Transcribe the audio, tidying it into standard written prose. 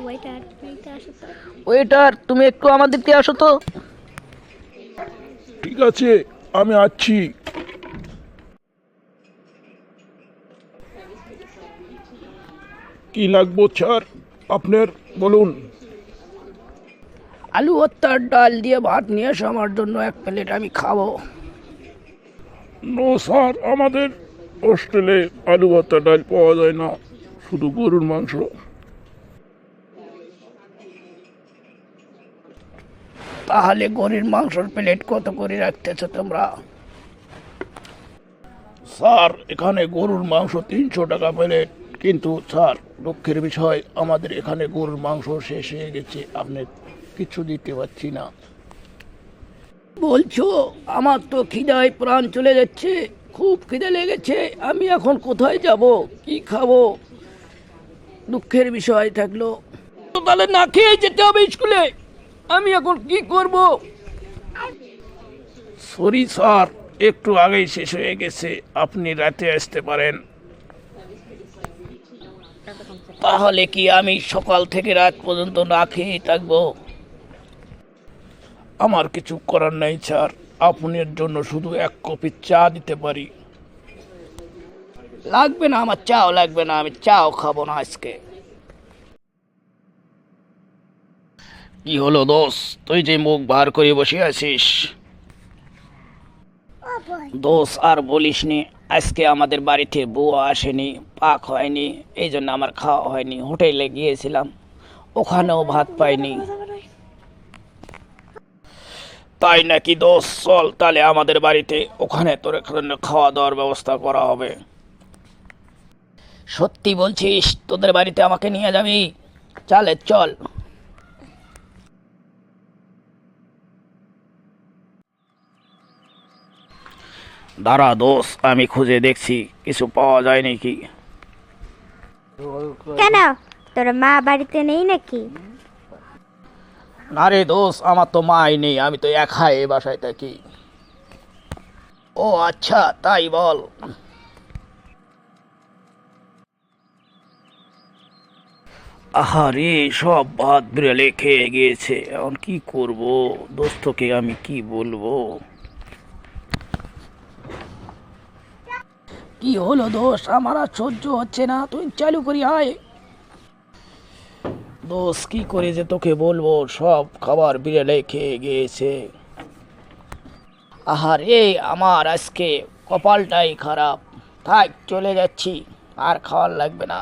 Waiter এইটা আসো তো। ওয়েটার, তুমি একটু আমাদেরকে আসো তো। ঠিক আছে, আমি আছি। কি লাগবো স্যার আপনার, বলুন। আলু ভর্তার ডাল দিয়ে ভাত নিয়ে এসো আমার জন্য 1 প্লেট, আমি খাবো। নো স্যার, আমাদের হোস্টেলে আলু ভর্তা ডাল পাওয়া যায় না, শুধু গরুর মাংস। তাহলে গরুর মাংসের প্লেট কত করে রাখতেছো তোমরা? স্যার, এখানে গরুর মাংস 300 টাকা প্লেট, কিন্তু স্যার দুঃখের বিষয় আমাদের এখানে গরুর মাংস শেষ হয়ে গেছে, আপনি কিছু দিতে পারছি না। বলছো? আমার তো খিদায় প্রাণ চলে যাচ্ছে, খুব খিদে লেগেছে। আমি এখন কোথায় যাব, কি খাবো? দুঃখের বিষয় থাকলো। তো তাহলে না খেয়ে যেতে হবে স্কুলে, আমি এখন কি করব? সরি স্যার, একটু আগেই শেষ হয়ে গেছে, আপনি রাতে আসতে পারেন। তাহলে কি আমি সকাল থেকে রাত পর্যন্ত না খেয়ে থাকবো? আমার কিছু করার নাই স্যার, আপনার জন্য শুধু 1 কপি চা দিতে পারি। লাগবে না, আমার চাও লাগবে না, আমি চাও খাবো না আজকে। কি হলো দোষ, তুই যে মুখ বার করে বসে আছিস? দোষ আর বলিস নি, আজকে আমাদের বাড়িতে বুয়া আসেনি, পাক হয়নি, এই জন্য আমার খাওয়া হয়নি। হোটেলে গিয়েছিলাম, ওখানেও ভাত পাইনি। তাই নাকি দোষ? চল তাহলে আমাদের বাড়িতে, ওখানে তোর এখানে খাওয়া দাওয়ার ব্যবস্থা করা হবে। সত্যি বলছিস? তোদের বাড়িতে আমাকে নিয়ে যাবি? চল চল। দাঁড়া দোষ, আমি খুঁজে দেখছি কিছু পাওয়া যায় নাকি। কেন, তোর মা বাড়িতে নেই নাকি? না রে দোষ, আমার তো মাই নেই, আমি তো একাই এই বাসায় থাকি। ও আচ্ছা, তাই বল। আহারে, সব ভাত বিড়ালে খেয়ে গিয়েছে, এখন কি করব? দোস্তকে আমি কি বলবো? কি হলো দোষ, আমার আর সহ্য হচ্ছে না, তুই চালু করি আয়। দোষ কি করে যে তোকে বলবো, সব খাবার বিড়ালে খেয়ে গিয়েছে। আহারে, আমার আজকে কপালটাই খারাপ। থাক, চলে যাচ্ছি, আর খাওয়ার লাগবে না।